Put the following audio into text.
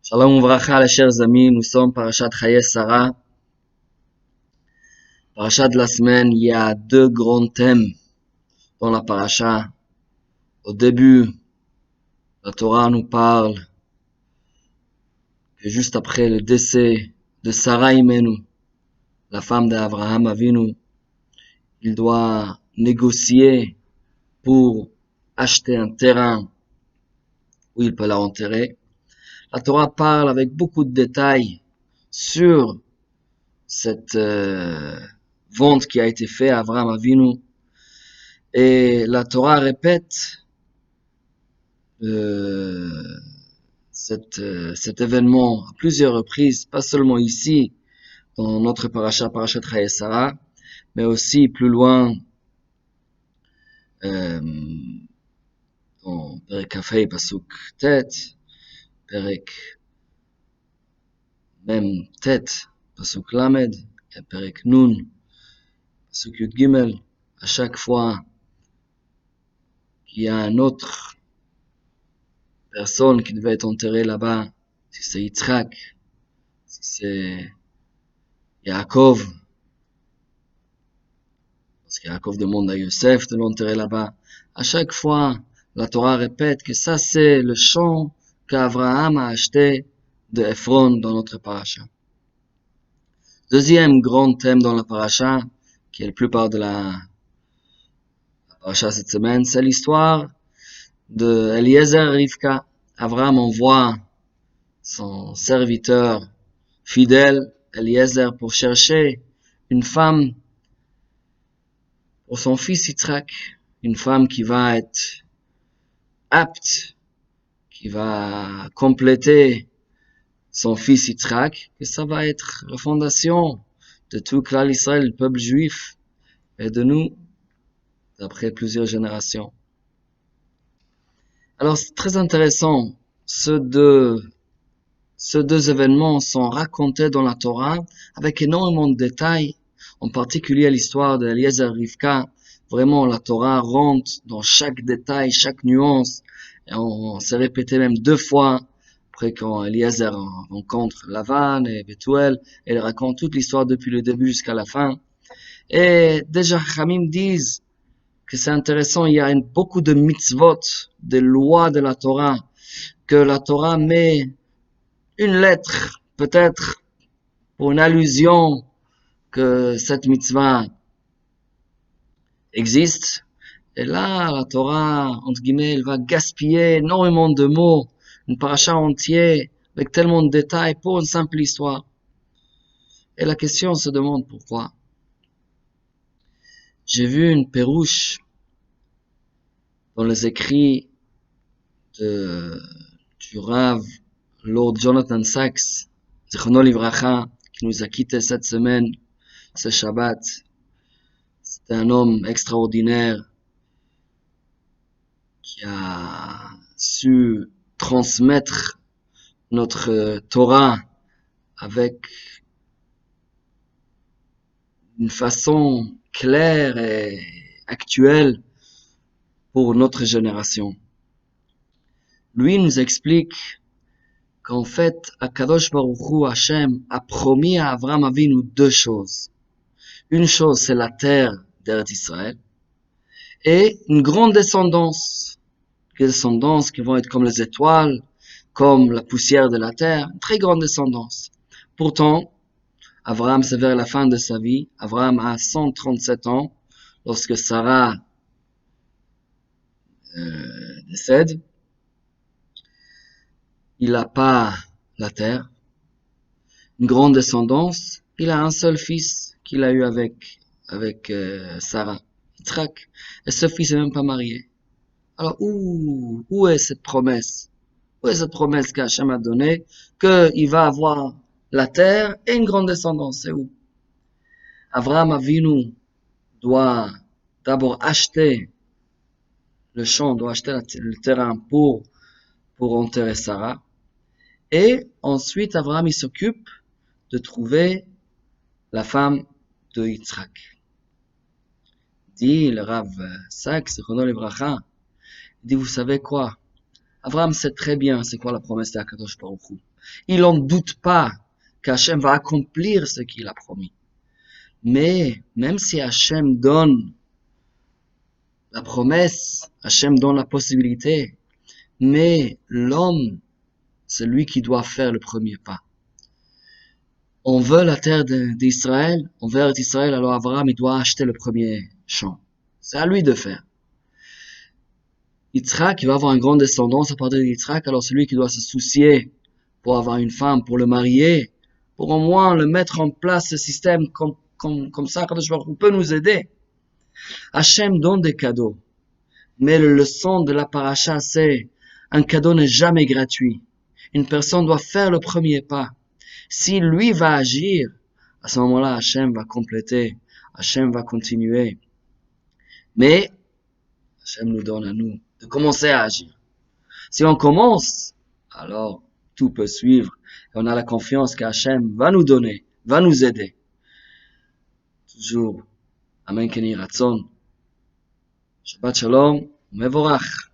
Shalom Ouvracha, les chers amis, nous sommes Parashat Chaye Sarah. Parashat de la semaine, il y a deux grands thèmes dans la parasha. Au début, la Torah nous parle que juste après le décès de Sarah Imenu, la femme d'Abraham Avinu, il doit négocier pour acheter un terrain où il peut la enterrer. La Torah parle avec beaucoup de détails sur cette vente qui a été faite à Abraham Avinu. Et la Torah répète cet événement à plusieurs reprises, pas seulement ici, dans notre parashat Chaye Sarah, mais aussi plus loin, dans Perek Kafei Pasuk Tet, Perek même Tet, Pasuk Lamed, et Perek Nun, Pasuk Yud Gimel. À chaque fois qu'il y a un autre personne qui devait être enterrée là-bas, si c'est Yitzhak, si c'est Yaakov, parce qu'Yaakov demande à Yosef de l'enterrer là-bas. À chaque fois, la Torah répète que ça c'est le champ qu'Abraham a acheté de Ephron dans notre paracha. Deuxième grand thème dans la paracha, qui est la plupart de la paracha cette semaine, c'est l'histoire de Eliezer et Rivka. Abraham envoie son serviteur fidèle, Eliezer, pour chercher une femme pour son fils Yitzhak, une femme qui va être apte, qui va compléter son fils Yitzhak, que ça va être la fondation de tout Klal Israël, le peuple juif, et de nous, d'après plusieurs générations. Alors c'est très intéressant, ces deux événements sont racontés dans la Torah avec énormément de détails, en particulier l'histoire de Eliezer et Rivka. Vraiment, la Torah rentre dans chaque détail, chaque nuance, et on s'est répété même deux fois, après quand Eliezer rencontre Lavan et Bethuel, et il raconte toute l'histoire depuis le début jusqu'à la fin. Et déjà, Chamim disent que c'est intéressant, il y a beaucoup de mitzvot, des lois de la Torah, que la Torah met une lettre, peut-être, pour une allusion que cette mitzvah existe. Et là, la Torah, entre guillemets, elle va gaspiller énormément de mots, une paracha entière, avec tellement de détails pour une simple histoire. Et la question se demande pourquoi. J'ai vu une pérouche dans les écrits du Rav Lord Jonathan Sachs, Zichrono Livracha, qui nous a quittés cette semaine, ce Shabbat. C'était un homme extraordinaire qui a su transmettre notre Torah avec une façon claire et actuelle pour notre génération. Lui nous explique qu'en fait, Akadosh Baruch Hu Hashem a promis à Avraham Avinu deux choses. Une chose, c'est la terre d'Eretz Israël et une grande descendance. Des descendances qui vont être comme les étoiles, comme la poussière de la terre, une très grande descendance. Pourtant, Abraham, c'est vers la fin de sa vie. Abraham a 137 ans lorsque Sarah décède. Il n'a pas la terre, une grande descendance. Il a un seul fils qu'il a eu avec Sarah, Yitzhak. Et ce fils n'est même pas marié. Alors, où est cette promesse? Où est cette promesse qu'Hachem a donnée qu'il va avoir la terre et une grande descendance? C'est où? Abraham Avinu doit d'abord acheter le champ, doit acheter le terrain pour enterrer Sarah. Et ensuite, Abraham, il s'occupe de trouver la femme de Yitzhak. Dit le Rav Sachs, Zichrono Livracha, il dit, vous savez quoi? Abraham sait très bien c'est quoi la promesse d'Akadosh Baruch Hu. Il n'en doute pas qu'Hachem va accomplir ce qu'il a promis. Mais même si Hachem donne la promesse, Hachem donne la possibilité, mais l'homme, c'est lui qui doit faire le premier pas. On veut la terre d'Israël, on veut Israël, alors Abraham, il doit acheter le premier champ. C'est à lui de faire. Yitzhak, il va avoir une grande descendance à partir de Yitzhak, alors c'est lui qui doit se soucier pour avoir une femme, pour le marier, pour au moins le mettre en place, ce système comme ça, Kadosh Baruch Hu peut nous aider. Hachem donne des cadeaux, mais la leçon de la paracha, c'est un cadeau n'est jamais gratuit. Une personne doit faire le premier pas. Si lui va agir, à ce moment-là, Hachem va compléter, Hachem va continuer. Mais Hachem nous donne à nous de commencer à agir. Si on commence, alors tout peut suivre. Et on a la confiance qu'Hachem va nous donner, va nous aider. Toujours. Amen Keni Ratzon. Shabbat Shalom, Mevorach.